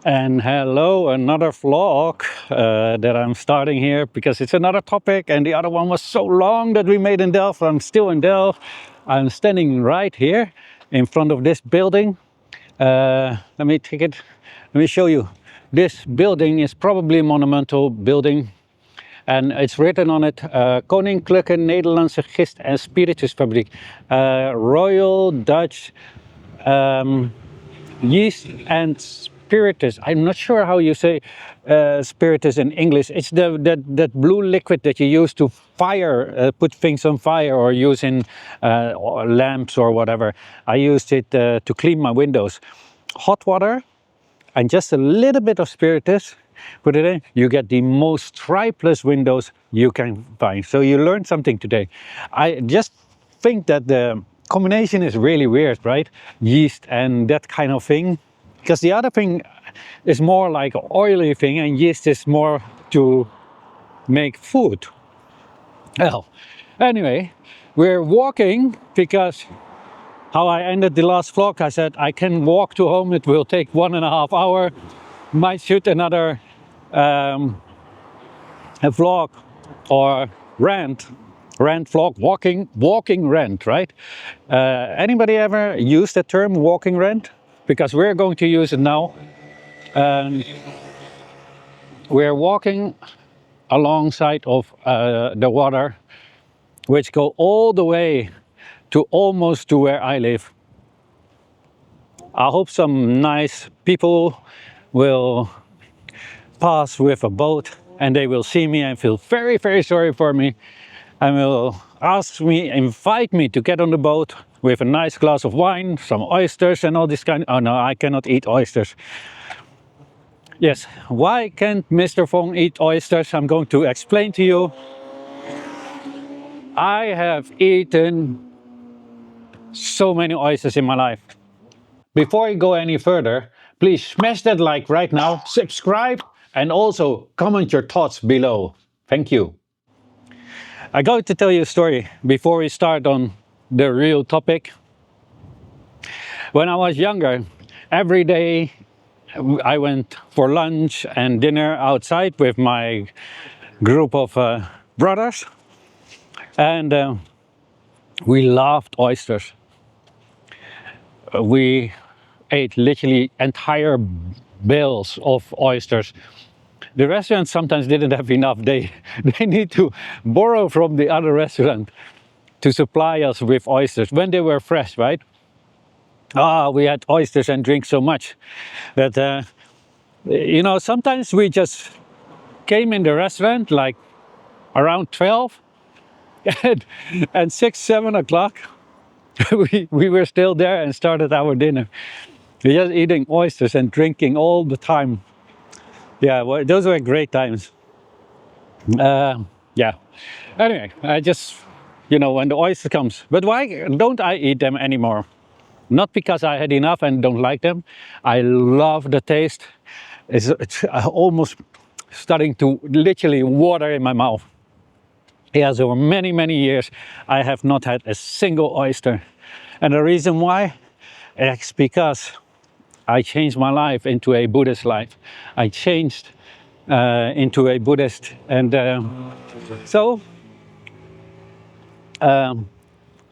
And hello, another vlog that I'm starting here because it's another topic, and the other one was so long that we made in Delft. I'm still in Delft. I'm standing right here in front of this building. Let me show you. This building is probably a monumental building, and it's written on it Koninklijke Nederlandse Gist- en Spiritusfabriek, Royal Dutch Yeast and Spiritus. I'm not sure how you say spiritus in English. It's that blue liquid that you use to fire, put things on fire, or use in or lamps or whatever. I used it to clean my windows. Hot water and just a little bit of spiritus, put it in, you get the most stripless windows you can find. So you learned something today. I just think that the combination is really weird, right? Yeast and that kind of thing. Because the other thing is more like an oily thing, and yeast is more to make food. Well, anyway, we're walking because how I ended the last vlog, I said I can walk to home, it will take 1.5 hours. Might shoot another a vlog or rant vlog, walking rant, right? Anybody ever use the term walking rant? Because we're going to use it now. We're walking alongside of the water, which go all the way to almost to where I live. I hope some nice people will pass with a boat and they will see me and feel very, very sorry for me, and will invite me to get on the boat with a nice glass of wine, some oysters and all this kind. Oh no, I cannot eat oysters. Yes, why can't Mr. Fong eat oysters? I'm going to explain to you. I have eaten so many oysters in my life. Before I go any further, please smash that like right now, subscribe, and also comment your thoughts below. Thank you. I'm going to tell you a story before we start on the real topic. When I was younger, every day I went for lunch and dinner outside with my group of brothers, and we loved oysters. We ate literally entire bales of oysters. The restaurant sometimes didn't have enough. They need to borrow from the other restaurant to supply us with oysters when they were fresh, right? We had oysters and drank so much that, you know, sometimes we just came in the restaurant like around 12 and 6, 7 o'clock we were still there and started our dinner. We're just eating oysters and drinking all the time. Yeah, well, those were great times. Yeah. Anyway, I just, you know, when the oyster comes. But why don't I eat them anymore? Not because I had enough and don't like them. I love the taste. It's almost starting to literally water in my mouth. Yeah, so for many, many years, I have not had a single oyster. And the reason why? It's because I changed my life into a Buddhist life. I changed into a Buddhist, and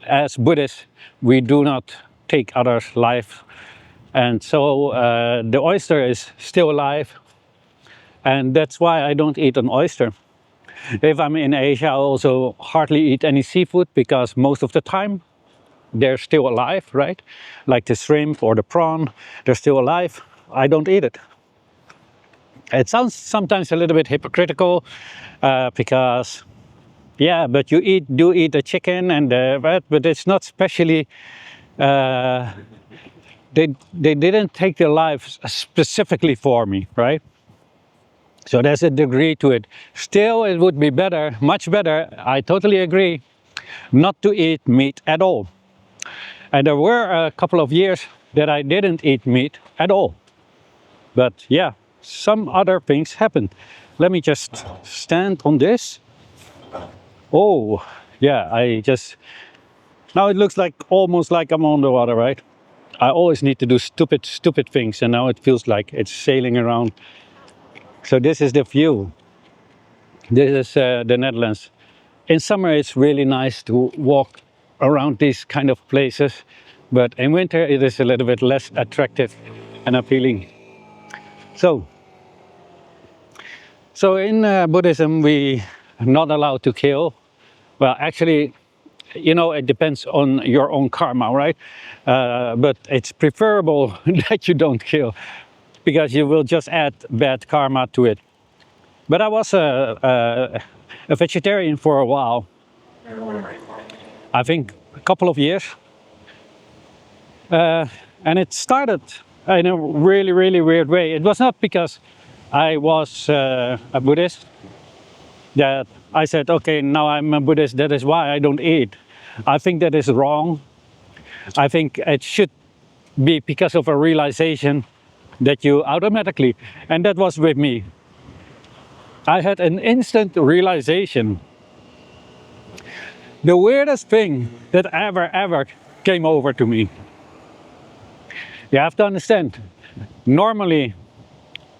as Buddhists, we do not take others' life, and so the oyster is still alive, and that's why I don't eat an oyster. If I'm in Asia, I also hardly eat any seafood because most of the time they're still alive, right? Like the shrimp or the prawn, they're still alive. I don't eat it. It sounds sometimes a little bit hypocritical because, yeah, but you do eat the chicken and the rat, but it's not specially. They didn't take their lives specifically for me, right? So there's a degree to it. Still, it would be better, much better, I totally agree, not to eat meat at all. And there were a couple of years that I didn't eat meat at all. But yeah, some other things happened. Let me just stand on this. Oh, yeah, now it looks like almost like I'm on the water, right? I always need to do stupid things, and now it feels like it's sailing around. So this is the view. This is the Netherlands. In summer it's really nice to walk around these kind of places, but in winter it is a little bit less attractive and appealing. So in Buddhism we are not allowed to kill. Well, actually, you know, it depends on your own karma, right? But it's preferable that you don't kill, because you will just add bad karma to it. But I was a vegetarian for a while. I think a couple of years. And it started in a really weird way. It was not because I was a Buddhist that I said, okay, now I'm a Buddhist, that is why I don't eat. I think that is wrong. I think it should be because of a realization that you automatically, and that was with me. I had an instant realization. The weirdest thing that ever came over to me. You have to understand, normally,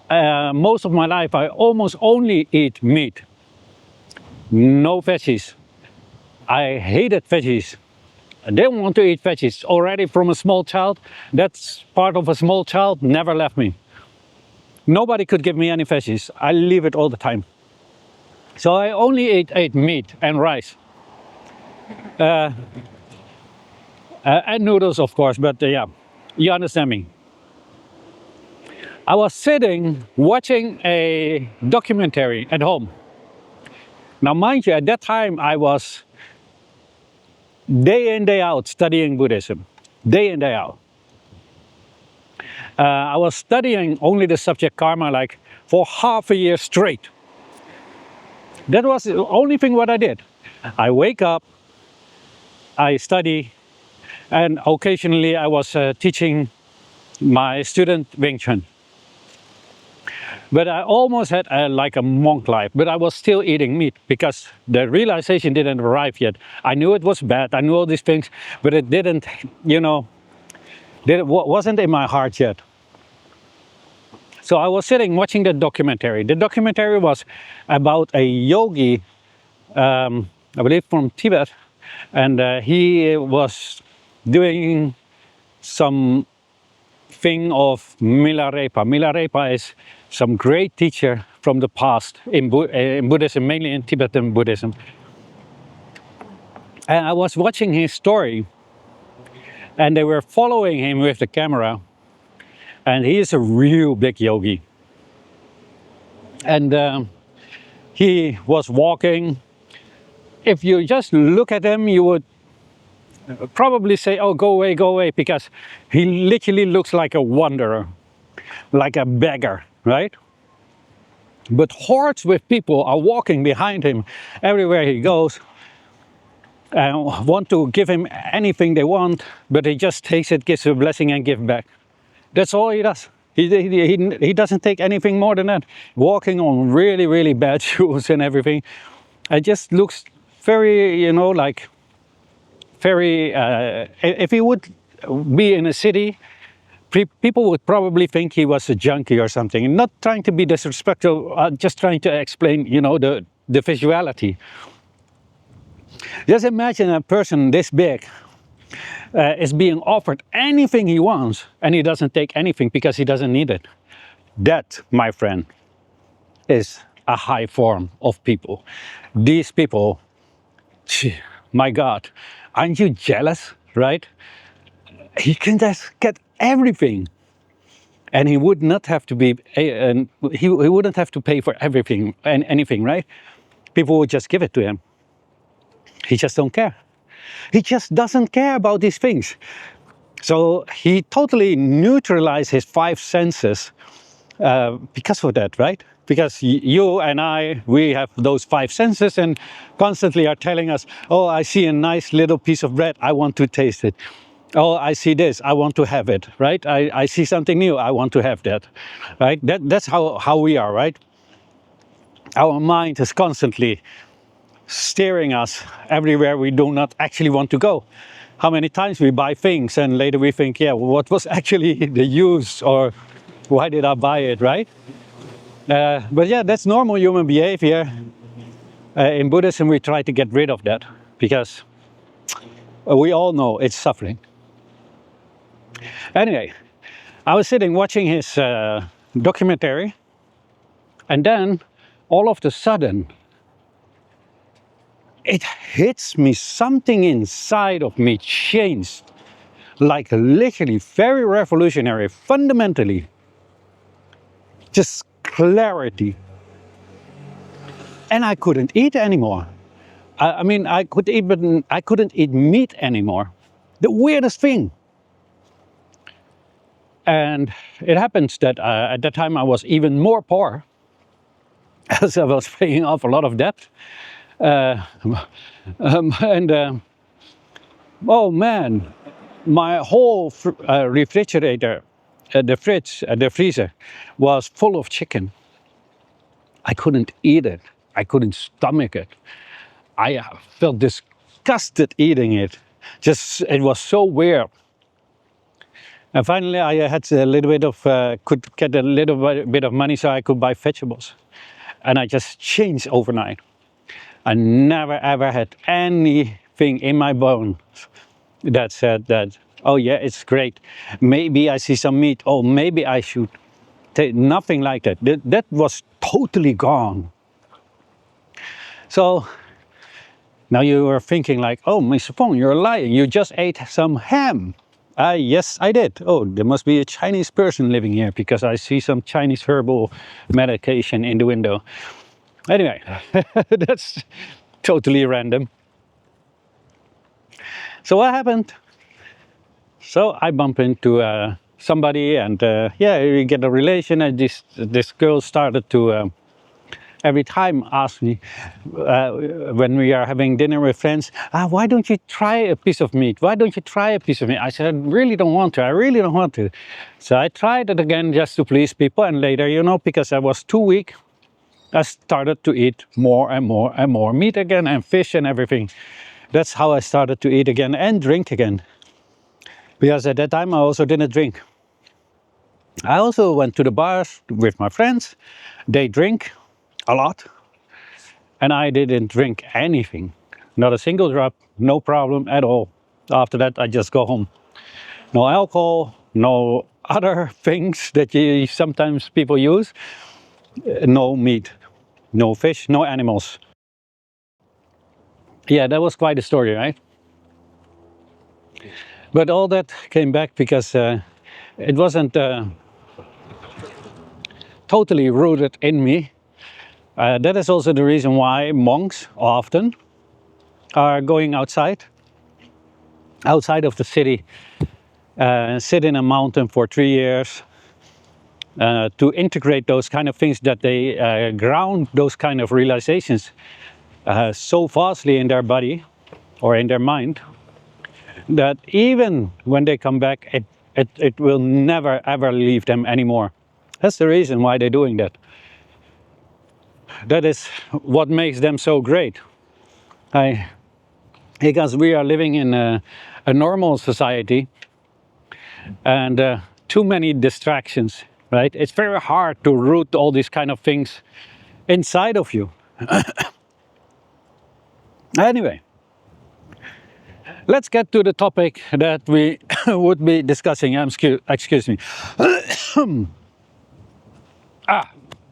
most of my life I almost only eat meat. No veggies. I hated veggies. I didn't want to eat veggies. Already from a small child, that's part of a small child, never left me. Nobody could give me any veggies. I leave it all the time. So I only ate meat and rice. And noodles, of course, but yeah, you understand me. I was sitting watching a documentary at home. Now, mind you, at that time I was day in, day out studying Buddhism. Day in, day out. I was studying only the subject karma like for half a year straight. That was the only thing what I did. I wake up, I study, and occasionally I was teaching my student Wing Chun. But I almost had like a monk life, but I was still eating meat because the realization didn't arrive yet. I knew it was bad, I knew all these things, but it didn't, you know, wasn't in my heart yet. So I was sitting watching the documentary. The documentary was about a yogi, I believe from Tibet, and he was doing some thing of Milarepa. Milarepa is some great teacher from the past in Buddhism, mainly in Tibetan Buddhism. And I was watching his story, and they were following him with the camera. And he is a real big yogi. And he was walking. If you just look at him, you would probably say, oh, go away, because he literally looks like a wanderer, like a beggar, right? But hordes with people are walking behind him everywhere he goes and want to give him anything they want, but he just takes it, gives a blessing and gives back. That's all he does. He doesn't take anything more than that. Walking on really bad shoes and everything. It just looks very, you know, like very, if he would be in a city, people would probably think he was a junkie or something. Not trying to be disrespectful, just trying to explain, you know, the visuality. Just imagine a person this big is being offered anything he wants, and he doesn't take anything because he doesn't need it. That, my friend, is a high form of people. These people, my God, aren't you jealous, right? He can just get everything, and he would not have to be, he wouldn't have to pay for everything and anything, right? People would just give it to him. He just don't care. He just doesn't care about these things. So he totally neutralized his five senses because of that, right? Because you and I, we have those five senses and constantly are telling us, oh, I see a nice little piece of bread, I want to taste it. Oh, I see this, I want to have it, right? I see something new, I want to have that, right? That's how we are, right? Our mind is constantly steering us everywhere we do not actually want to go. how many times we buy things and later we think, yeah, what was actually the use, or why did I buy it, right? But yeah, that's normal human behavior. In Buddhism, we try to get rid of that because we all know it's suffering. Anyway, I was sitting watching his documentary, and then all of a sudden, it hits me, something inside of me changed, like literally very revolutionary, fundamentally, just clarity. And I couldn't eat anymore. I mean, I couldn't eat meat anymore. The weirdest thing. And it happens that at that time I was even more poor, as I was paying off a lot of debt. Oh man, my whole refrigerator, the freezer, was full of chicken. I couldn't eat it. I couldn't stomach it. I felt disgusted eating it. Just, it was so weird. And finally, I had a little bit of, could get a little bit of money so I could buy vegetables. And I just changed overnight. I never ever had anything in my bones that said that, oh yeah, it's great. Maybe I see some meat. Oh, maybe I should take, nothing like that. That was totally gone. So now you are thinking like, oh, Mr. Fong, you're lying. You just ate some ham. Yes, I did. Oh, there must be a Chinese person living here because I see some Chinese herbal medication in the window. Anyway, that's totally random. So what happened? So I bump into somebody, and yeah, we get a relation, and this girl started to every time ask me when we are having dinner with friends, why don't you try a piece of meat? Why don't you try a piece of meat? I said, I really don't want to. I really don't want to. So I tried it again just to please people, and later, you know, because I was too weak, I started to eat more and more and more meat again, and fish and everything. That's how I started to eat again and drink again. Because at that time I also didn't drink. I also went to the bars with my friends. They drink a lot. And I didn't drink anything. Not a single drop, no problem at all. After that I just go home. No alcohol, no other things that sometimes people use. No meat, no fish, no animals. Yeah, that was quite a story, right? But all that came back because it wasn't totally rooted in me. That is also the reason why monks often are going outside of the city, sit in a mountain for 3 years to integrate those kind of things, that they ground those kind of realizations so vastly in their body or in their mind that even when they come back, it will never ever leave them anymore. That's the reason why they're doing that. That is what makes them so great. Because we are living in a normal society, and too many distractions, right? It's very hard to root all these kind of things inside of you. Anyway, let's get to the topic that we would be discussing. Excuse me.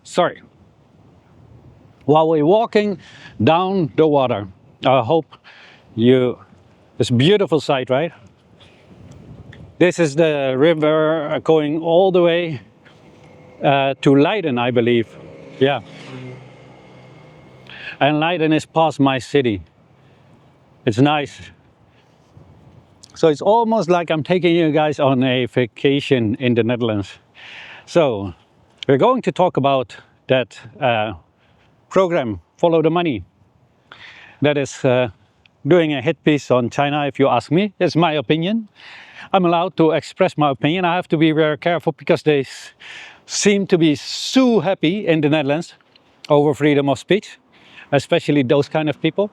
Sorry. While we're walking down the water, I hope it's a beautiful sight, right? This is the river going all the way to Leiden, I believe. Yeah. And Leiden is past my city. It's nice. So it's almost like I'm taking you guys on a vacation in the Netherlands. So we're going to talk about that program, Follow the Money. That is doing a hit piece on China, if you ask me. It's my opinion. I'm allowed to express my opinion. I have to be very careful because they seem to be so happy in the Netherlands over freedom of speech, especially those kind of people.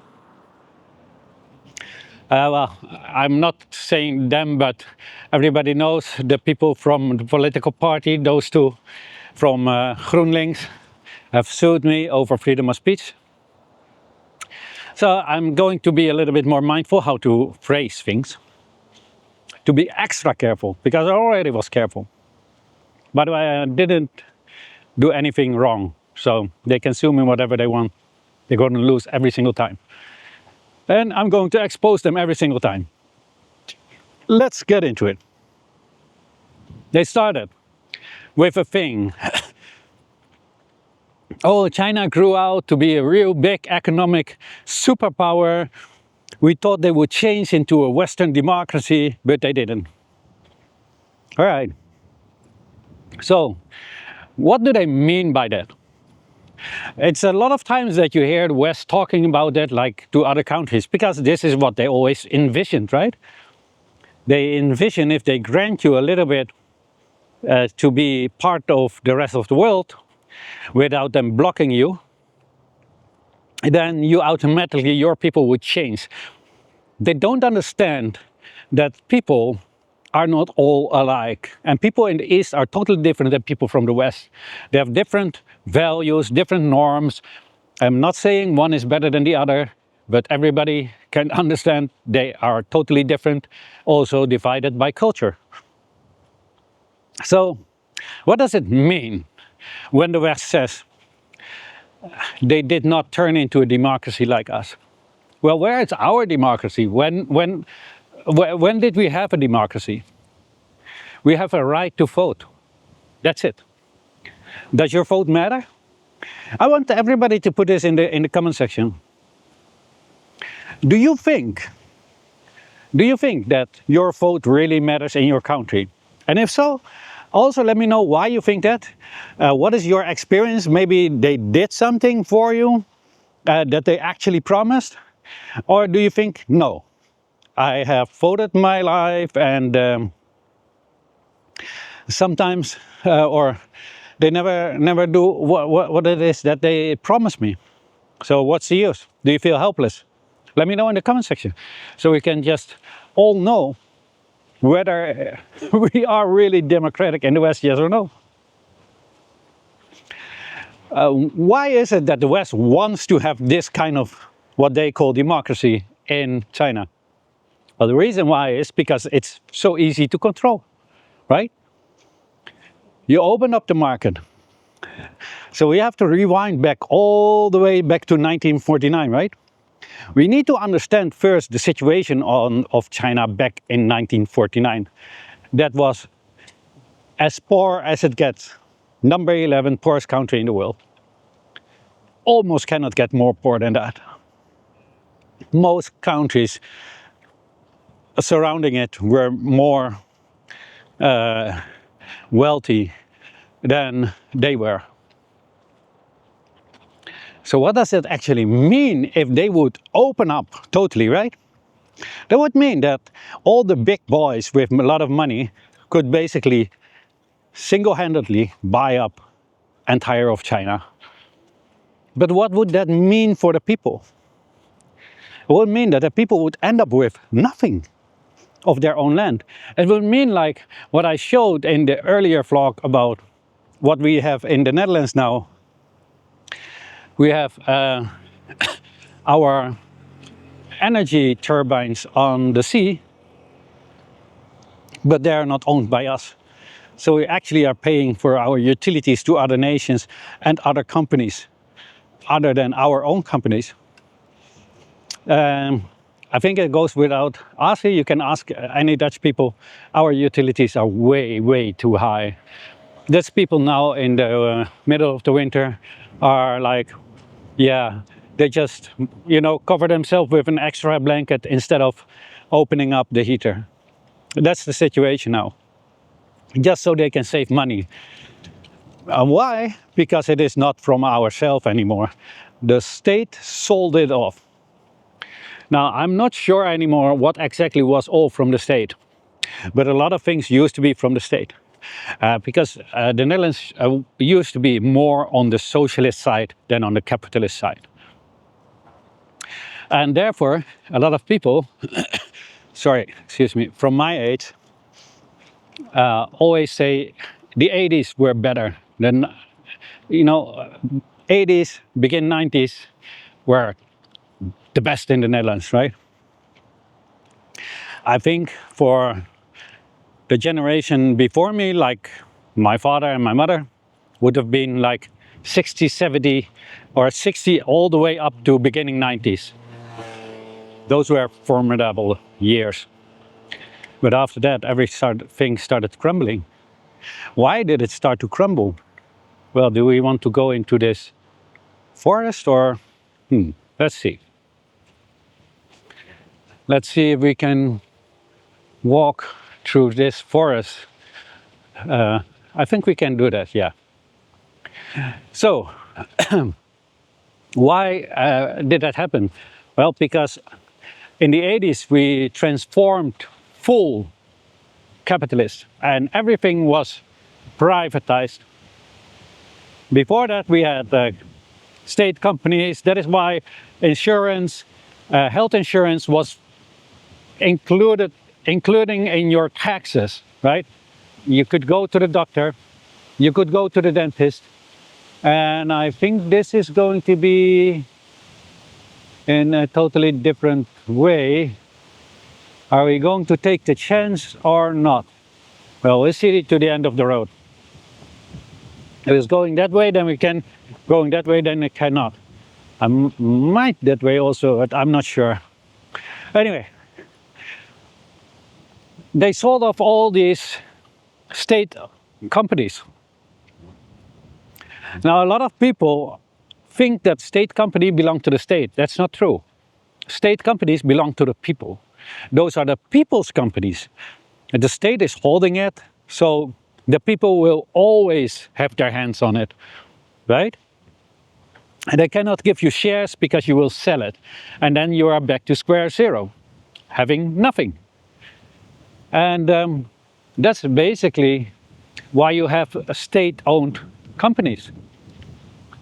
Well, I'm not saying them, but everybody knows the people from the political party, those two from GroenLinks, have sued me over freedom of speech. So I'm going to be a little bit more mindful how to phrase things, to be extra careful, because I already was careful. But I didn't do anything wrong, so they can sue me whatever they want. They're going to lose every single time. And I'm going to expose them every single time. Let's get into it. They started with a thing. Oh, China grew out to be a real big economic superpower. We thought they would change into a Western democracy, but they didn't. All right. So, what do they mean by that? It's a lot of times that you hear the West talking about that like to other countries, because this is what they always envisioned, right? They envision if they grant you a little bit to be part of the rest of the world without them blocking you, then you automatically, your people would change. They don't understand that people are not all alike, and people in the East are totally different than people from the West. They have different values, different norms. I'm not saying one is better than the other, but everybody can understand they are totally different, also divided by culture. So what does it mean when the West says they did not turn into a democracy like us? Well, where is our democracy? When did we have a democracy? We have a right to vote. That's it. Does your vote matter? I want everybody to put this in the comment section. Do you think that your vote really matters in your country? And if so, also let me know why you think that. What is your experience? Maybe they did something for you that they actually promised? Or do you think, no, I have voted my life and sometimes, or they never do what it is that they promised me. So what's the use? Do you feel helpless? Let me know in the comment section, so we can just all know whether we are really democratic in the West, yes or no. Why is it that the West wants to have this kind of what they call democracy in China? Well, the reason why is because it's so easy to control, right? You open up the market. So we have to rewind back all the way back to 1949, right? We need to understand first the situation of China back in 1949. That was as poor as it gets. Number 11 poorest country in the world. Almost cannot get more poor than that. Most countries surrounding it were more wealthy than they were. So what does it actually mean if they would open up totally, right? That would mean that all the big boys with a lot of money could basically single-handedly buy up entire of China. But what would that mean for the people? It would mean that the people would end up with nothing of their own land. It would mean like what I showed in the earlier vlog about what we have in the Netherlands now. We have our energy turbines on the sea, but they are not owned by us. So we actually are paying for our utilities to other nations and other companies, other than our own companies. I think it goes without asking. You can ask any Dutch people. Our utilities are way, way too high. Dutch people now in the middle of the winter are like, yeah, they just, cover themselves with an extra blanket instead of opening up the heater. That's the situation now, just so they can save money. Why? Because it is not from ourselves anymore. The state sold it off. Now, I'm not sure anymore what exactly was all from the state, but a lot of things used to be from the state. Because the Netherlands used to be more on the socialist side than on the capitalist side. And therefore, a lot of people, sorry, excuse me, from my age, always say the 80s were better than, 80s, begin 90s were the best in the Netherlands, right? I think for the generation before me, like my father and my mother, would have been like 60, 70, or 60 all the way up to beginning 90s. Those were formidable years. But after that, everything started crumbling. Why did it start to crumble? Well, do we want to go into this forest or? Let's see. Let's see if we can walk through this forest. I think we can do that, yeah. So, why did that happen? Well, because in the 80s we transformed full capitalist and everything was privatized. Before that we had state companies. That is why insurance, health insurance was including in your taxes, right? You could go to the doctor, you could go to the dentist, and I think this is going to be in a totally different way. Are we going to take the chance or not? Well, we'll see to the end of the road. If it's going that way, then we can. Going that way, then it cannot. I might that way also, but I'm not sure. Anyway, they sold off all these state companies. Now, a lot of people think that state companies belong to the state. That's not true. State companies belong to the people. Those are the people's companies. The state is holding it, so the people will always have their hands on it, right? And they cannot give you shares because you will sell it. And then you are back to square zero, having nothing. And that's basically why you have state-owned companies.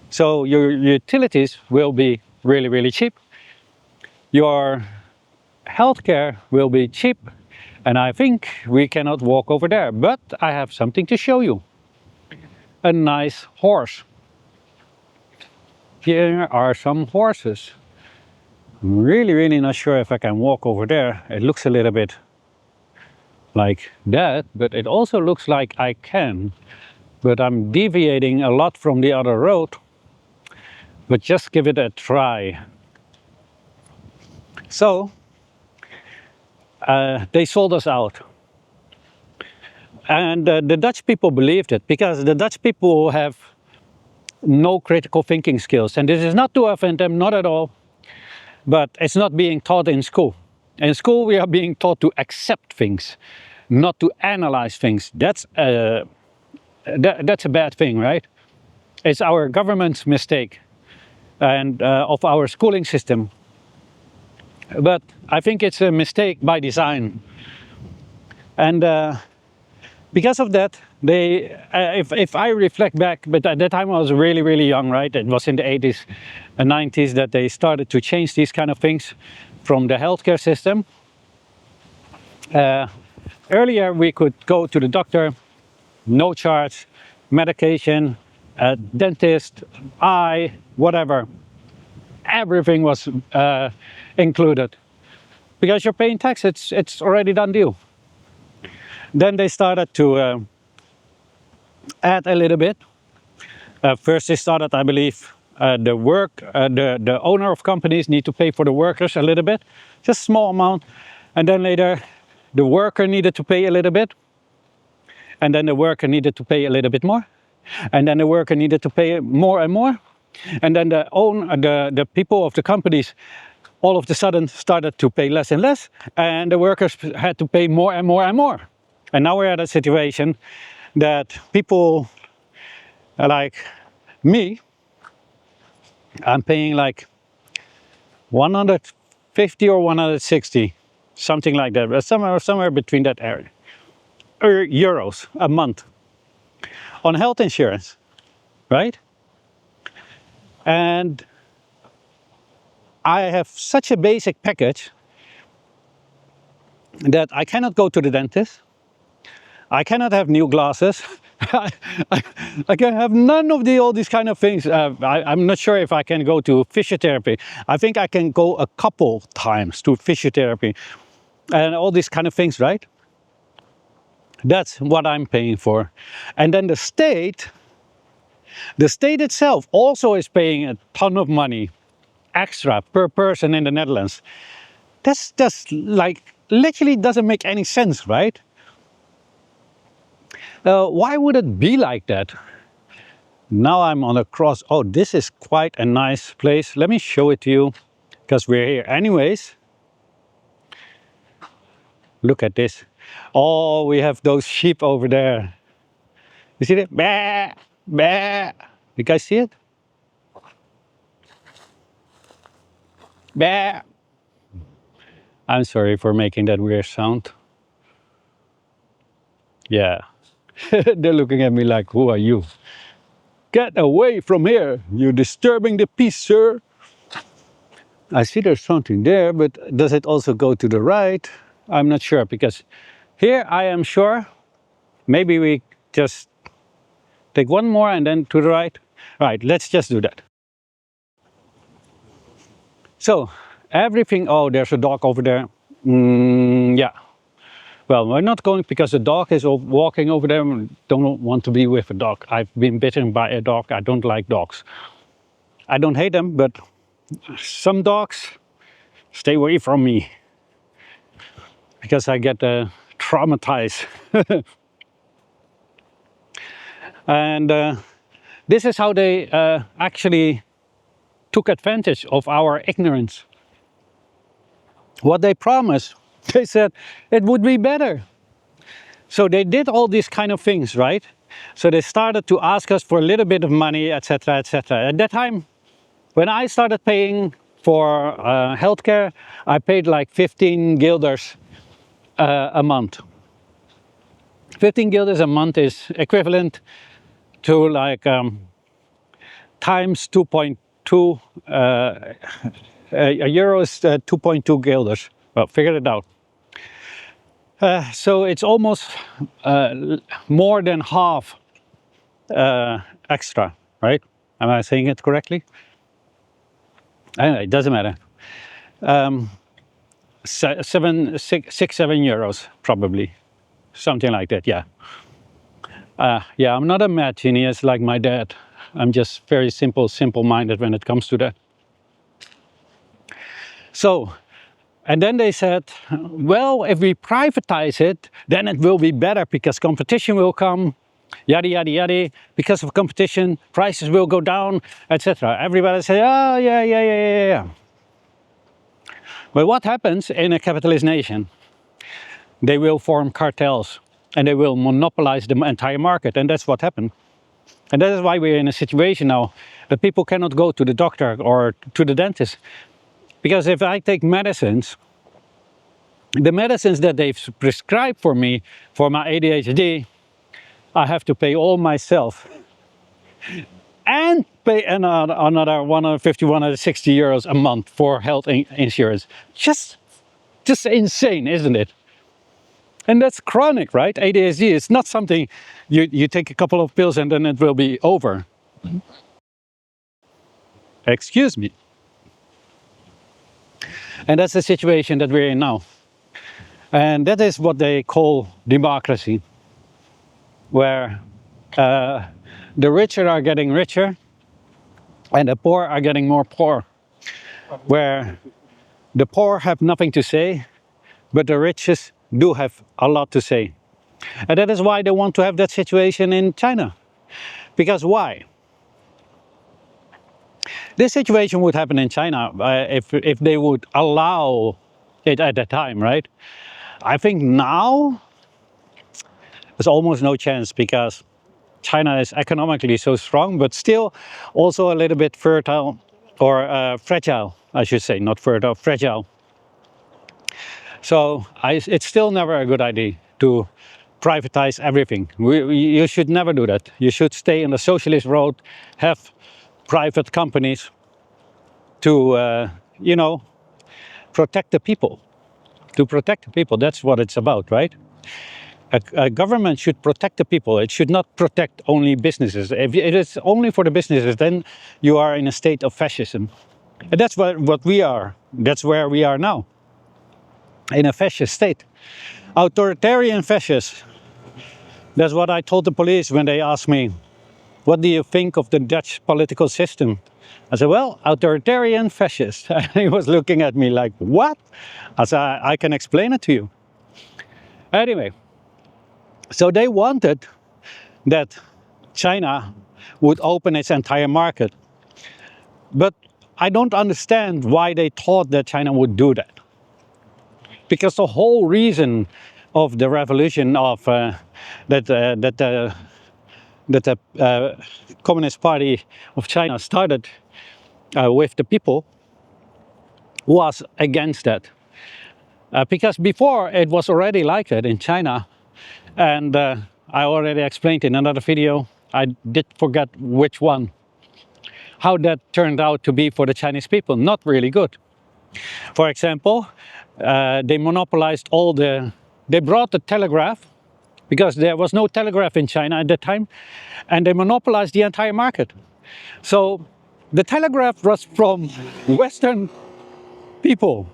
So your utilities will be really, really cheap. Your healthcare will be cheap. And I think we cannot walk over there. But I have something to show you. A nice horse. Here are some horses. I'm really, really not sure if I can walk over there. It looks a little bit like that, but it also looks like I can. But I'm deviating a lot from the other road. But just give it a try. So, they sold us out. And the Dutch people believed it, because the Dutch people have no critical thinking skills. And this is not to offend them, not at all. But it's not being taught in school. In school we are being taught to accept things, not to analyze things. That's a bad thing, right? It's our government's mistake and of our schooling system. But I think it's a mistake by design. And because of that, if I reflect back, but at that time I was really, really young, right? It was in the 80s and 90s that they started to change these kind of things from the healthcare system. Earlier we could go to the doctor, no charge, medication, dentist, eye, whatever. Everything was included. Because you're paying tax, it's already done deal. Then they started to add a little bit. First they started, I believe, the owner of companies need to pay for the workers a little bit, just a small amount. And then later the worker needed to pay a little bit. And then the worker needed to pay a little bit more. And then the worker needed to pay more and more. And then the people of the companies all of a sudden started to pay less and less. And the workers had to pay more and more and more. And now we're at a situation that people like me, I'm paying like 150 or 160, something like that, but somewhere between that area, euros a month on health insurance, right? And I have such a basic package that I cannot go to the dentist. I cannot have new glasses. I, I can have none of all these kind of things. I'm not sure if I can go to physiotherapy. I think I can go a couple times to physiotherapy and all these kind of things, right? That's what I'm paying for. And then the state itself also is paying a ton of money extra per person in the Netherlands. That's just like literally doesn't make any sense, right? Why would it be like that? Now I'm on a cross. Oh, this is quite a nice place. Let me show it to you because we're here anyways. Look at this. Oh, we have those sheep over there. You see it? Bah, bah. You guys see it? Bah. I'm sorry for making that weird sound. Yeah. They're looking at me like, who are you? Get away from here. You're disturbing the peace, sir. I see there's something there, but does it also go to the right? I'm not sure, because here I am sure. Maybe we just take one more and then to the right. Right, let's just do that. So, everything, oh, there's a dog over there. Yeah. Well, we're not going because the dog is walking over there. Don't want to be with a dog. I've been bitten by a dog. I don't like dogs. I don't hate them, but some dogs stay away from me because I get traumatized. And this is how they actually took advantage of our ignorance. What they promised, they said it would be better. So they did all these kind of things, right? So they started to ask us for a little bit of money, etc., etc. At that time, when I started paying for healthcare, I paid like 15 guilders a month. 15 guilders a month is equivalent to like times 2.2 a euro is 2.2 guilders. Well, figure it out. So it's almost more than half extra, right? Am I saying it correctly? Anyway, it doesn't matter. 7 euros probably, something like that. Yeah. Yeah, I'm not a mad genius like my dad. I'm just very simple-minded when it comes to that. So, and then they said, well, if we privatize it, then it will be better because competition will come, yada, yada, yada. Because of competition, prices will go down, etc. Everybody said, oh, yeah. But what happens in a capitalist nation? They will form cartels and they will monopolize the entire market, and that's what happened. And that is why we're in a situation now that people cannot go to the doctor or to the dentist. Because if I take medicines, the medicines that they've prescribed for me for my ADHD, I have to pay all myself. And pay another 150, 160 euros a month for health insurance. Just insane, isn't it? And that's chronic, right? ADHD is not something you take a couple of pills and then it will be over. Excuse me. And that's the situation that we're in now. And that is what they call democracy, where the richer are getting richer and the poor are getting more poor, where the poor have nothing to say, but the richest do have a lot to say. And that is why they want to have that situation in China. Because why? This situation would happen in China if they would allow it at that time, right? I think now there's almost no chance because China is economically so strong, but still also a little bit fertile or fragile, I should say, not fertile, fragile. So it's still never a good idea to privatize everything. You should never do that. You should stay on the socialist road, have private companies to you know, protect the people. To protect the people, that's what it's about, right? A government should protect the people. It should not protect only businesses. If it is only for the businesses, then you are in a state of fascism. And that's what we are. That's where we are now, in a fascist state. Authoritarian fascists. That's what I told the police when they asked me, what do you think of the Dutch political system? I said, well, authoritarian fascist. He was looking at me like, what? I said, I can explain it to you. Anyway, so they wanted that China would open its entire market. But I don't understand why they thought that China would do that. Because the whole reason of the revolution of that the Communist Party of China started with the people was against that. Because before it was already like that in China, and I already explained in another video, I did forget which one, how that turned out to be for the Chinese people. Not really good. For example, they monopolized they brought the telegraph, because there was no telegraph in China at that time, and they monopolized the entire market. So the telegraph was from Western people.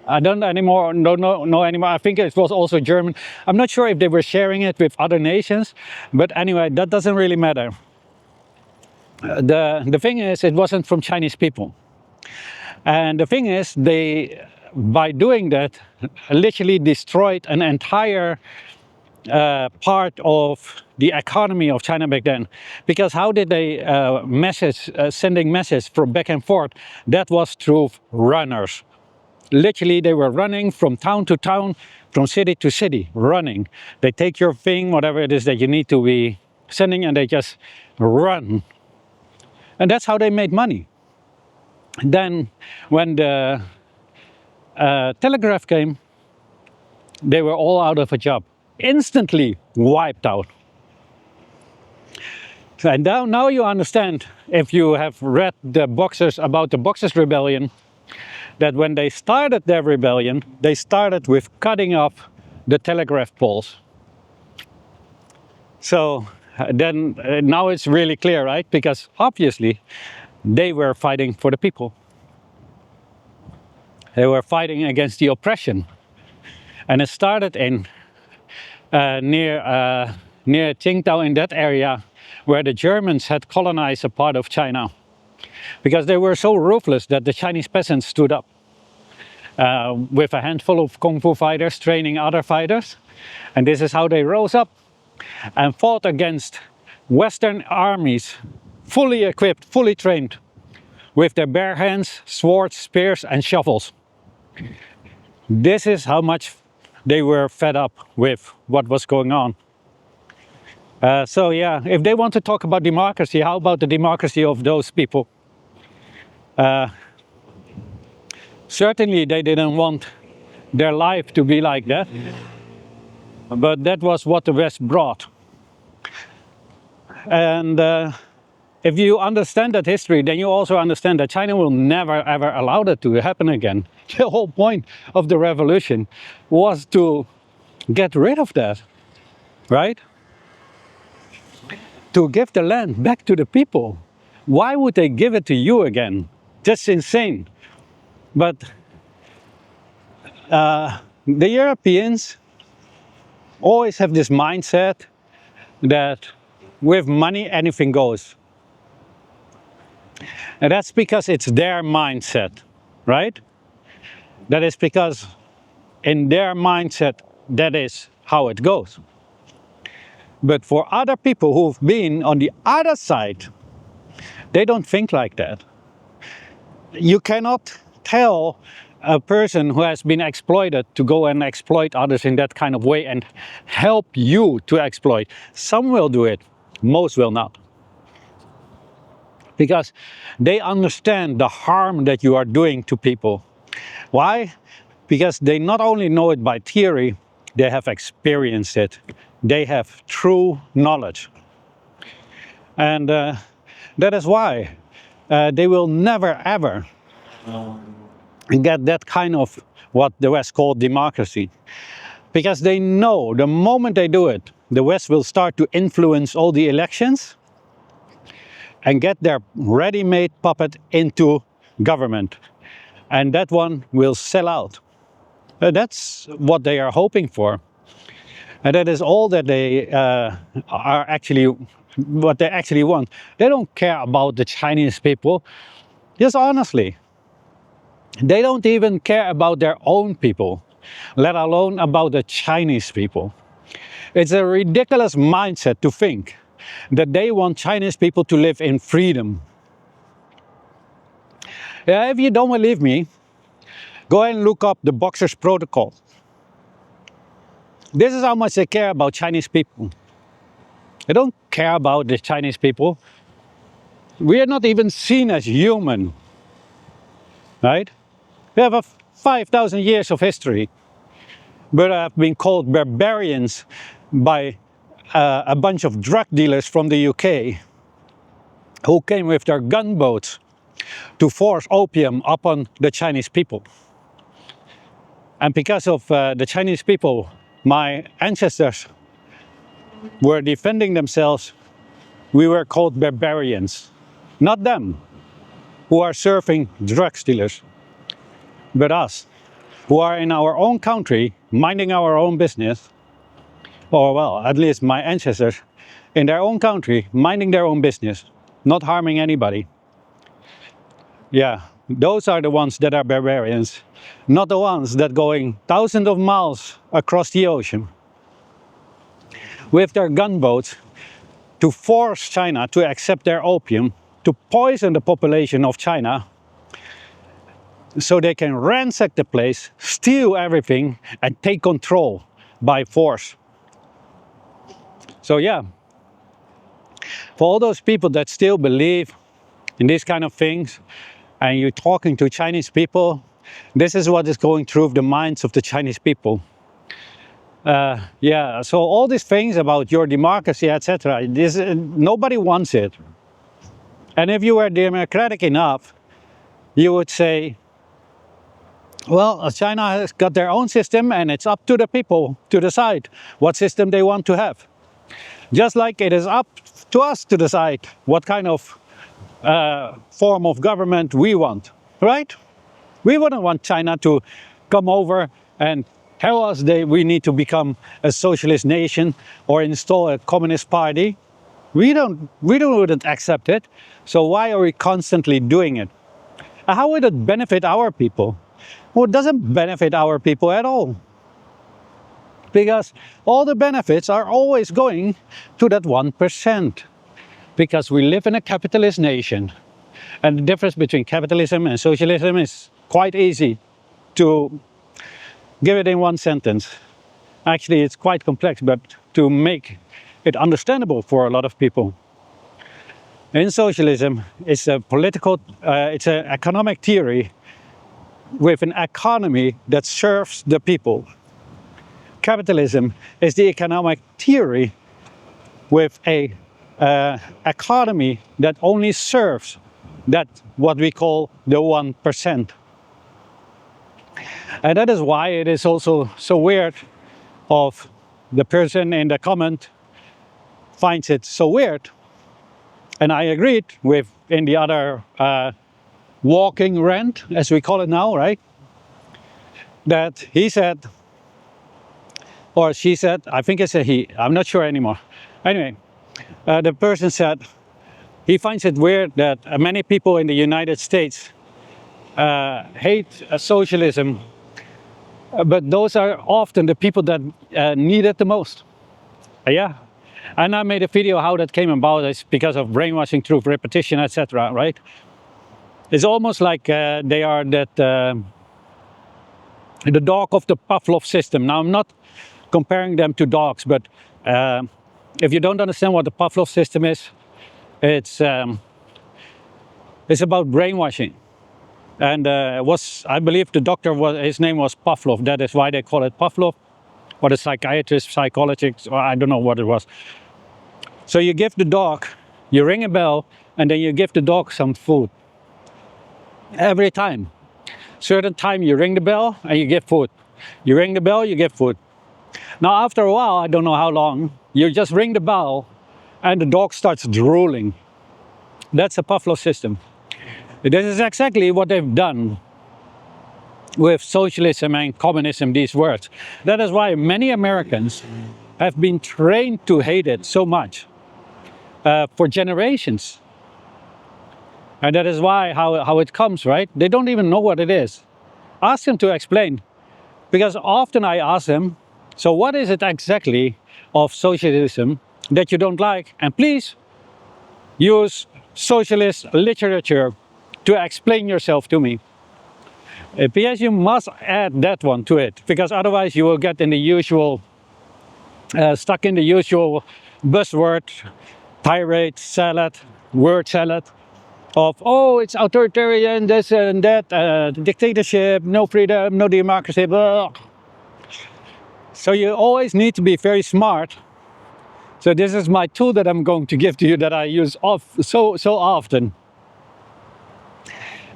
I don't know anymore. I think it was also German. I'm not sure if they were sharing it with other nations, but anyway, that doesn't really matter. The thing is, it wasn't from Chinese people. And the thing is, they, by doing that, literally destroyed an entire part of the economy of China back then. Because how did they sending messages from back and forth? That was through runners. Literally, they were running from town to town, from city to city, running. They take your thing, whatever it is that you need to be sending, and they just run. And that's how they made money. Then, when the telegraph came, they were all out of a job. Instantly wiped out. And now you understand, if you have read the Boxers, about the Boxers Rebellion, that when they started their rebellion, they started with cutting off the telegraph poles. So then now it's really clear, right? Because obviously they were fighting for the people. They were fighting against the oppression. And it started in near Qingdao, in that area where the Germans had colonized a part of China. Because they were so ruthless that the Chinese peasants stood up with a handful of Kung Fu fighters training other fighters. And this is how they rose up and fought against Western armies, fully equipped, fully trained, with their bare hands, swords, spears and shovels. This is how much they were fed up with what was going on. So yeah, if they want to talk about democracy, how about the democracy of those people? Certainly they didn't want their life to be like that, but that was what the West brought. And if you understand that history, then you also understand that China will never ever allow that to happen again. The whole point of the revolution was to get rid of that, right? To give the land back to the people. Why would they give it to you again? That's insane. But the Europeans always have this mindset that with money anything goes. And that's because it's their mindset, right? That is because in their mindset, that is how it goes. But for other people who've been on the other side, they don't think like that. You cannot tell a person who has been exploited to go and exploit others in that kind of way and help you to exploit. Some will do it, most will not. Because they understand the harm that you are doing to people. Why? Because they not only know it by theory, they have experienced it. They have true knowledge. And that is why they will never ever and get that kind of what the West called democracy. Because they know the moment they do it, the West will start to influence all the elections and get their ready-made puppet into government. And that one will sell out. That's what they are hoping for. And that is all that they are actually, what they actually want. They don't care about the Chinese people. Just honestly, they don't even care about their own people, let alone about the Chinese people. It's a ridiculous mindset to think that they want Chinese people to live in freedom. Yeah, if you don't believe me, go and look up the Boxers Protocol. This is how much they care about Chinese people. They don't care about the Chinese people. We are not even seen as human, right? We have a 5,000 years of history, but have been called barbarians by a bunch of drug dealers from the UK who came with their gunboats to force opium upon the Chinese people. And because of the Chinese people, my ancestors were defending themselves, we were called barbarians. Not them, who are serving drug dealers, but us, who are in our own country, minding our own business, or well, at least my ancestors, in their own country, minding their own business, not harming anybody. Yeah, those are the ones that are barbarians, not the ones that going thousands of miles across the ocean with their gunboats to force China to accept their opium, to poison the population of China, so they can ransack the place, steal everything, and take control by force. So yeah, for all those people that still believe in these kind of things, and you're talking to Chinese people, this is what is going through the minds of the Chinese people. Yeah, so all these things about your democracy, etc., nobody wants it. And if you were democratic enough, you would say, well, China has got their own system and it's up to the people to decide what system they want to have. Just like it is up to us to decide what kind of form of government we want, right? We wouldn't want China to come over and tell us that we need to become a socialist nation or install a communist party. We wouldn't accept it. So why are we constantly doing it? How would it benefit our people? Well, it doesn't benefit our people at all. Because all the benefits are always going to that 1%. Because we live in a capitalist nation. And the difference between capitalism and socialism is quite easy to give it in one sentence. Actually, it's quite complex, but to make it understandable for a lot of people. In socialism, it's a political, it's an economic theory with an economy that serves the people. Capitalism is the economic theory with a economy that only serves that what we call the 1%. And that is why it is also so weird of the person in the comment finds it so weird. And I agreed with in the other walking rant, as we call it now, right? That he said, or she said, I think it's a he, I'm not sure anymore. Anyway, the person said he finds it weird that many people in the United States hate socialism, but those are often the people that need it the most. Yeah, and I made a video how that came about. It's because of brainwashing through repetition, etc. Right? It's almost like they are that the dog of the Pavlov system. Now I'm not comparing them to dogs, but if you don't understand what the Pavlov system is, it's about brainwashing. And I believe the doctor his name was Pavlov. That is why they call it Pavlov, or the psychiatrist, psychologist, or I don't know what it was. So you give the dog, you ring a bell, and then you give the dog some food every time. certain time you ring the bell and you get food. You ring the bell, you get food. Now after a while, I don't know how long, you just ring the bell and the dog starts drooling. That's a Pavlov system. This is exactly what they've done with socialism and communism, these words. That is why many Americans have been trained to hate it so much for generations. And that is why how it comes, right? They don't even know what it is. Ask them to explain. Because often I ask them, so what is it exactly of socialism that you don't like? And please use socialist literature to explain yourself to me. P.S. you must add that one to it, because otherwise you will get in the usual, stuck in the usual buzzword, tirade salad, word salad of, oh, it's authoritarian, this and that, dictatorship, no freedom, no democracy, blah. So you always need to be very smart. So this is my tool that I'm going to give to you that I use so often.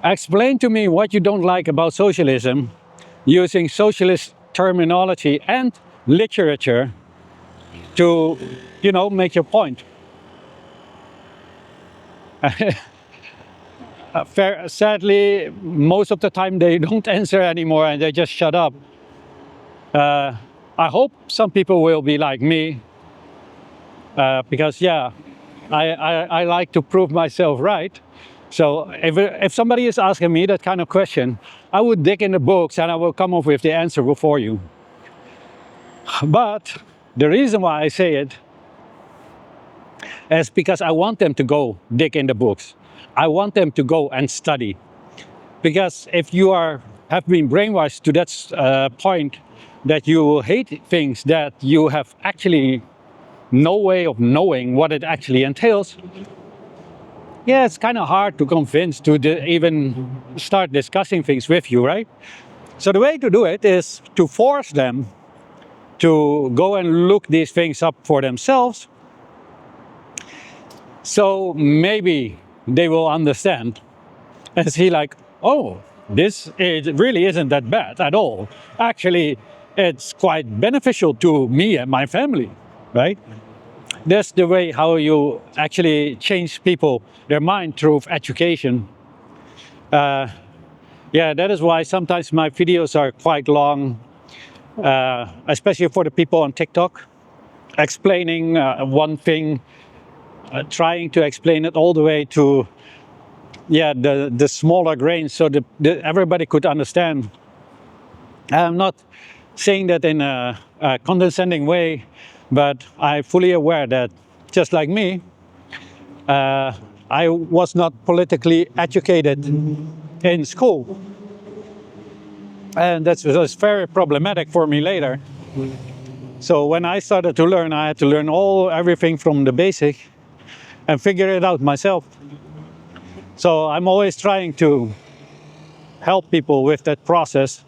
Explain to me what you don't like about socialism using socialist terminology and literature to, make your point. Sadly, most of the time they don't answer anymore and they just shut up. I hope some people will be like me, because I like to prove myself right. So if somebody is asking me that kind of question, I would dig in the books and I will come up with the answer for you. But the reason why I say it is because I want them to go dig in the books. I want them to go and study. Because if you have been brainwashed to that point that you hate things that you have actually no way of knowing what it actually entails, yeah, it's kind of hard to convince to even start discussing things with you, right? So the way to do it is to force them to go and look these things up for themselves. So maybe they will understand and see like, oh, really isn't that bad at all. Actually, it's quite beneficial to me and my family, right? That's the way how you actually change people, their mind through education. Yeah, that is why sometimes my videos are quite long, especially for the people on TikTok, explaining one thing, trying to explain it all the way to the smaller grains so everybody could understand. I'm not saying that in a condescending way, but I'm fully aware that, just like me, I was not politically educated in school. And that was very problematic for me later. So when I started to learn, I had to learn everything from the basic and figure it out myself. So I'm always trying to help people with that process,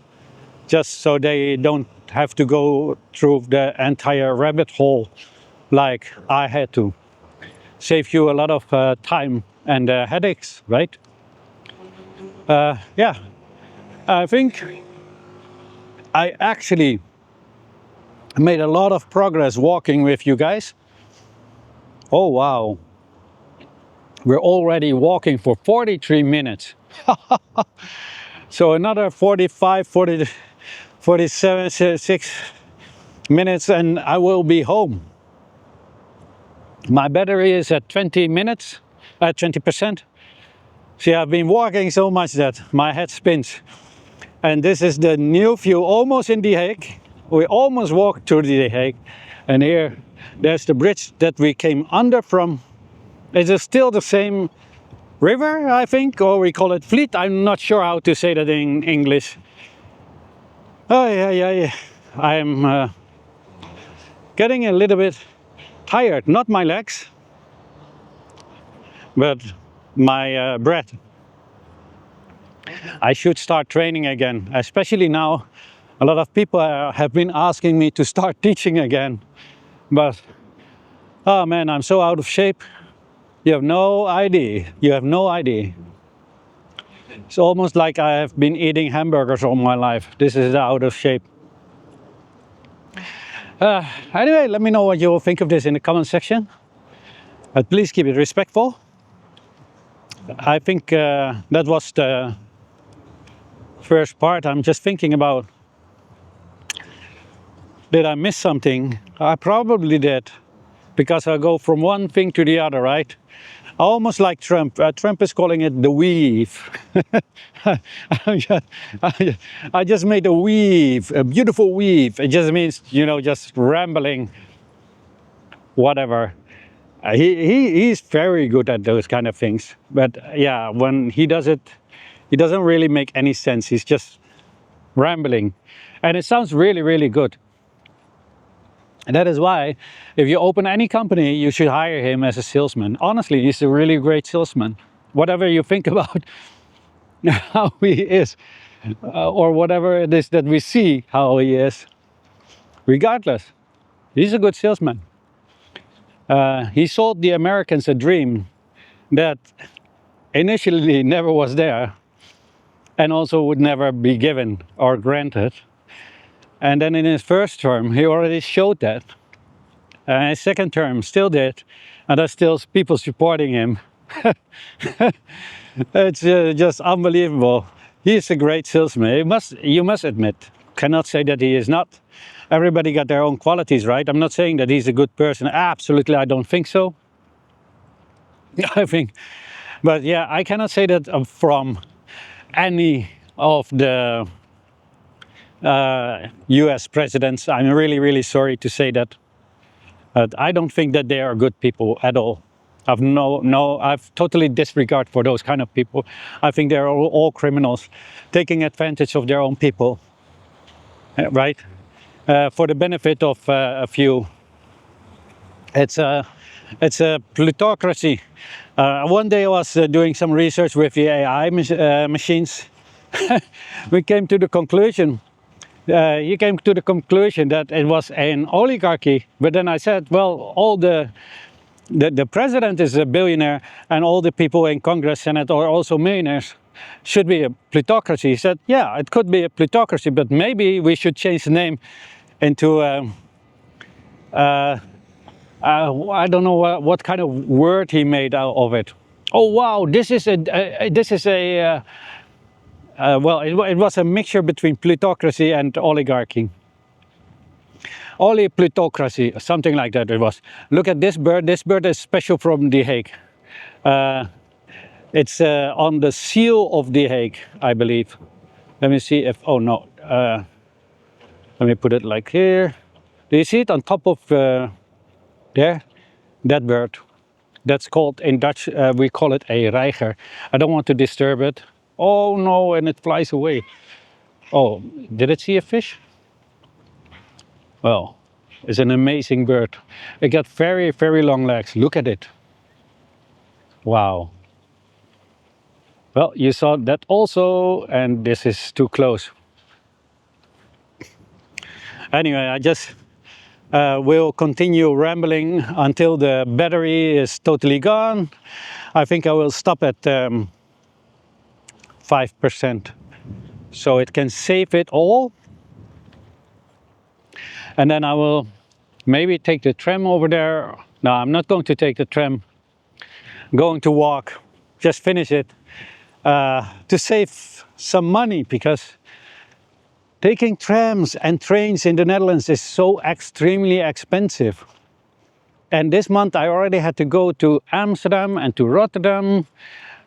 just so they don't have to go through the entire rabbit hole like I had to. Save you a lot of time and headaches, right? Yeah, I think I actually made a lot of progress walking with you guys. Oh wow, we're already walking for 43 minutes. So another 45, 40, 47, 6 minutes and I will be home. My battery is at 20 minutes, 20%. See, I've been walking so much that my head spins. And this is the new view, almost in The Hague. We almost walked to The Hague. And here, there's the bridge that we came under from. It is still the same river, I think, or we call it Vliet. I'm not sure how to say that in English. Oh, yeah. I'm getting a little bit tired. Not my legs, but my breath. I should start training again, especially now. A lot of people have been asking me to start teaching again. But, oh man, I'm so out of shape. You have no idea. You have no idea. It's almost like I have been eating hamburgers all my life. This is out of shape. Anyway, let me know what you think of this in the comment section. But please keep it respectful. I think that was the first part. I'm just thinking about, did I miss something? I probably did, because I go from one thing to the other, right? Almost like Trump. Trump is calling it the weave. I just made a weave, a beautiful weave. It just means, you know, just rambling, whatever. He's very good at those kind of things. But yeah, when he does it, it doesn't really make any sense. He's just rambling. And it sounds really, really good. And that is why, if you open any company, you should hire him as a salesman. Honestly, he's a really great salesman. Whatever you think about how he is, or whatever it is that we see how he is, regardless, he's a good salesman. He sold the Americans a dream that initially never was there, and also would never be given or granted. And then in his first term, he already showed that. His second term still did, and there's still people supporting him. It's just unbelievable. He's a great salesman. You must admit. Cannot say that he is not. Everybody got their own qualities, right? I'm not saying that he's a good person. Absolutely, I don't think so. I think, but yeah, I cannot say that from any of the US presidents. I'm really, really sorry to say that. I don't think that they are good people at all. I've totally disregard for those kind of people. I think they're all criminals, taking advantage of their own people, right? For the benefit of a few. It's a plutocracy. One day I was doing some research with the AI machines. We came to the conclusion. You came to the conclusion that it was an oligarchy, but then I said, well, all the president is a billionaire, and all the people in Congress, Senate are also millionaires. Should be a plutocracy. He said, yeah, it could be a plutocracy, but maybe we should change the name into I don't know what kind of word he made out of it. Oh wow, this is a well, it was a mixture between plutocracy and oligarchy. Plutocracy, something like that it was. Look at this bird. This bird is special from The Hague. It's on the seal of The Hague, I believe. Let me see if, oh no. Let me put it like here. Do you see it on top of there? That bird. That's called, in Dutch, we call it a reiger. I don't want to disturb it. Oh no, and it flies away. Oh, did it see a fish? Well, it's an amazing bird. It got very, very long legs. Look at it. Wow. Well, you saw that also, and this is too close. Anyway, I just will continue rambling until the battery is totally gone. I think I will stop at 5%, so it can save it all. And then I will maybe take the tram over there. No, I'm not going to take the tram. I'm going to walk, just finish it, to save some money, because taking trams and trains in the Netherlands is so extremely expensive. And this month I already had to go to Amsterdam and to Rotterdam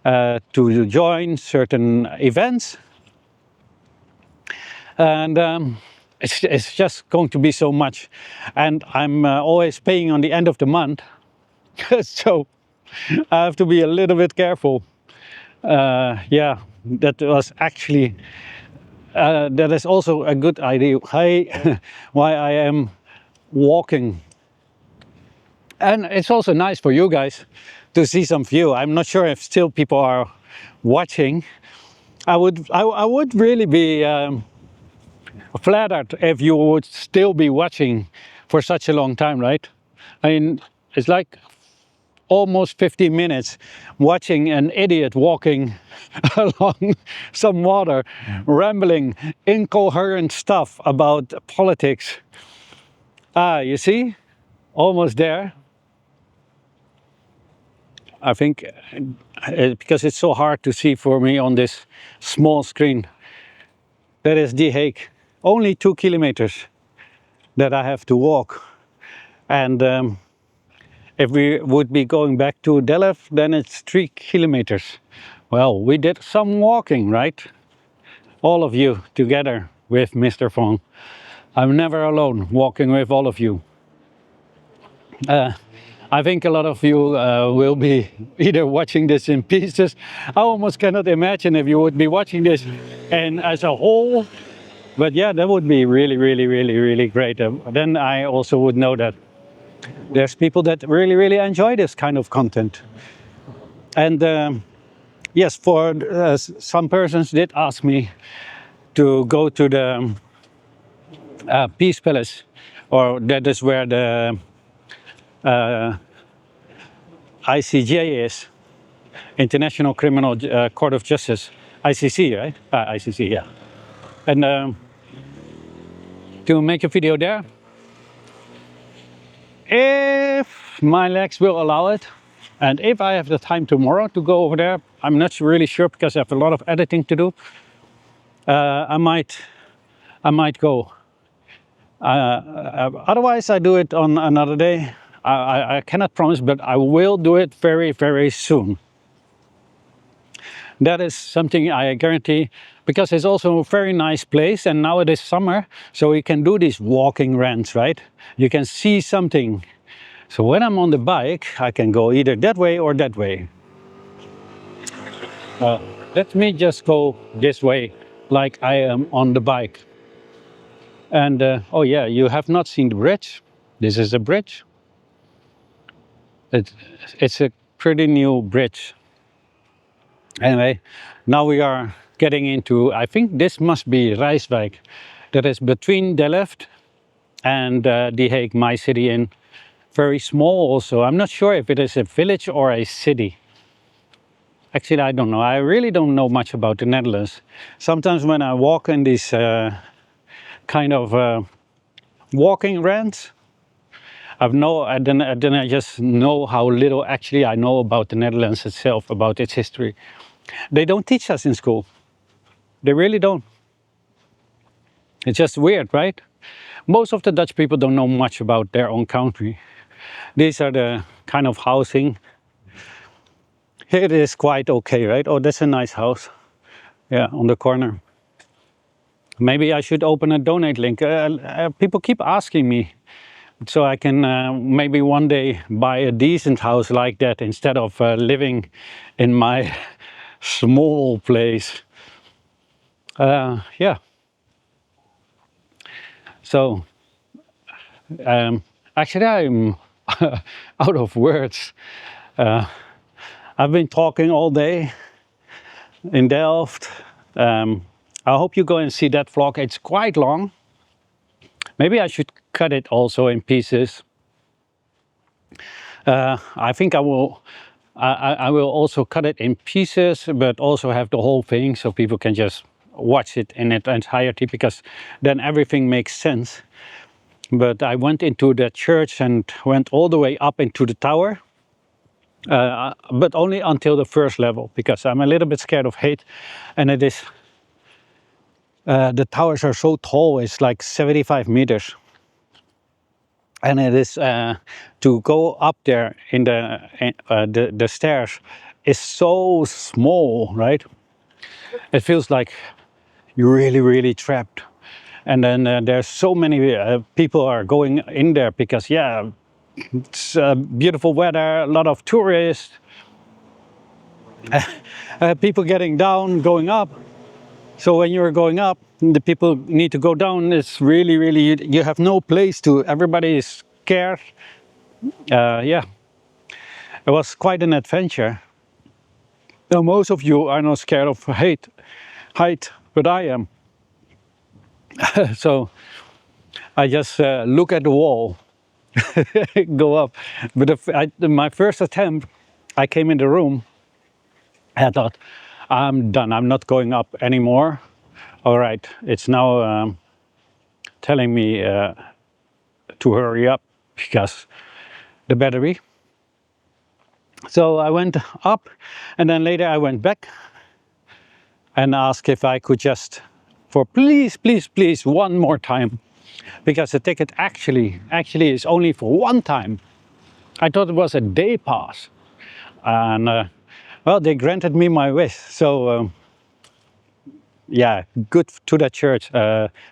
to join certain events. And it's just going to be so much. And I'm always paying on the end of the month. So I have to be a little bit careful. Yeah, that was actually, that is also a good idea why I am walking. And it's also nice for you guys to see some view. I'm not sure if still people are watching. I would really be flattered if you would still be watching for such a long time, right? I mean, it's like almost 15 minutes watching an idiot walking along some water, rambling incoherent stuff about politics. Ah, you see? Almost there. I think because it's so hard to see for me on this small screen. That is The Hague. Only 2 kilometers that I have to walk. And if we would be going back to Delft, then it's 3 kilometers. Well, we did some walking, right? All of you together with Mr. Fong. I'm never alone walking with all of you. I think a lot of you will be either watching this in pieces. I almost cannot imagine if you would be watching this and as a whole. But yeah, that would be really, really, really, really great. Then I also would know that there's people that really, really enjoy this kind of content. And yes, for some persons did ask me to go to the Peace Palace, or that is where the ICJ is, International Criminal Court of Justice, ICC, right? ICC, yeah. And to make a video there, if my legs will allow it, and if I have the time tomorrow to go over there. I'm not really sure because I have a lot of editing to do. I might go. Otherwise, I do it on another day. I cannot promise, but I will do it very, very soon. That is something I guarantee, because it's also a very nice place, and now it is summer, so you can do these walking rants, right? You can see something. So when I'm on the bike, I can go either that way or that way. Let me just go this way, like I am on the bike. And oh yeah, you have not seen the bridge. This is a bridge. It's a pretty new bridge. Anyway, now we are getting into, I think this must be Rijswijk. That is between Delft and The Hague, my city, in very small also. I'm not sure if it is a village or a city. Actually, I don't know. I really don't know much about the Netherlands. Sometimes when I walk in these kind of walking rants, then I just know how little actually I know about the Netherlands itself, about its history. They don't teach us in school. They really don't. It's just weird, right? Most of the Dutch people don't know much about their own country. These are the kind of housing. Here it is quite okay, right? Oh, that's a nice house. Yeah, on the corner. Maybe I should open a donate link. People keep asking me, so I can maybe one day buy a decent house like that instead of living in my small place. Yeah. So, actually I'm out of words. I've been talking all day in Delft. I hope you go and see that vlog. It's quite long. Maybe I should cut it also in pieces. I think I will also cut it in pieces, but also have the whole thing so people can just watch it in its entirety, because then everything makes sense. But I went into the church and went all the way up into the tower, but only until the first level, because I'm a little bit scared of height, and it is the towers are so tall. It's like 75 meters. And it is to go up there in the stairs is so small, right? It feels like you're really, really trapped. And then there's so many people are going in there because, yeah, it's beautiful weather, a lot of tourists, people getting down, going up. So when you're going up, the people need to go down. It's really, really, you have no place to, everybody is scared. Yeah, it was quite an adventure. Now, most of you are not scared of height, but I am. So I just look at the wall go up. But my first attempt, I came in the room, and I thought, I'm done, I'm not going up anymore. All right, it's now telling me to hurry up because the battery. So I went up, and then later I went back and asked if I could just, for please, please, please, one more time, because the ticket actually is only for one time. I thought it was a day pass, and well, they granted me my wish. So yeah, good to that church.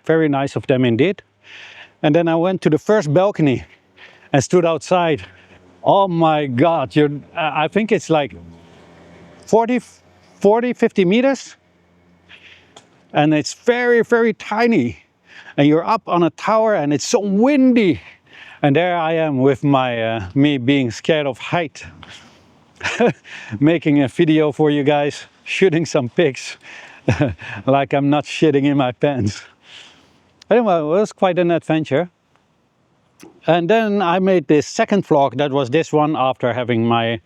Very nice of them indeed. And then I went to the first balcony and stood outside. Oh my God, I think it's like 40, 50 meters. And it's very, very tiny. And you're up on a tower and it's so windy. And there I am with my me being scared of height. Making a video for you guys, shooting some pics. Like I'm not shitting in my pants. Anyway, it was quite an adventure. And then I made this second vlog, that was this one after having my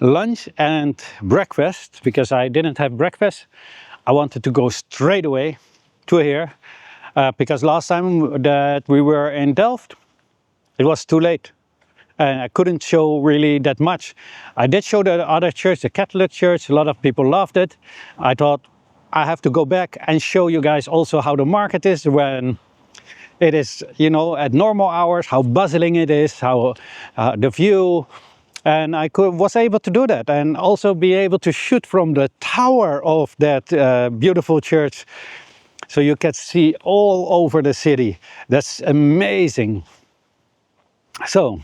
lunch and breakfast, because I didn't have breakfast. I wanted to go straight away to here, because last time that we were in Delft, it was too late. And I couldn't show really that much. I did show the other church, the Catholic church, a lot of people loved it. I thought I have to go back and show you guys also how the market is when it is, you know, at normal hours, how bustling it is, how the view. And I was able to do that and also be able to shoot from the tower of that beautiful church. So you can see all over the city. That's amazing. So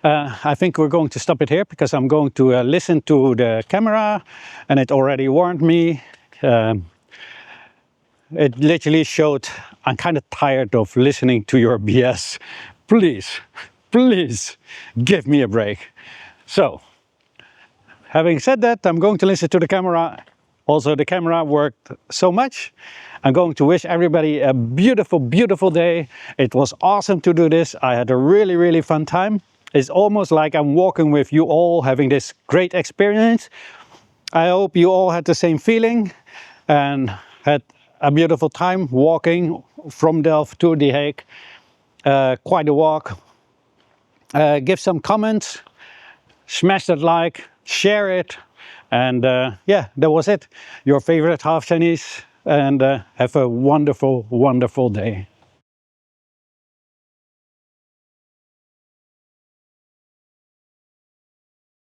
I think we're going to stop it here because I'm going to listen to the camera, and it already warned me. It literally showed, I'm kind of tired of listening to your BS. Please, please give me a break. So, having said that, I'm going to listen to the camera. Also, the camera worked so much. I'm going to wish everybody a beautiful, beautiful day. It was awesome to do this. I had a really, really fun time. It's almost like I'm walking with you all, having this great experience. I hope you all had the same feeling and had a beautiful time walking from Delft to The Hague. Quite a walk. Give some comments, smash that like, share it, and yeah, that was it. Your favorite half Chinese, and have a wonderful, wonderful day.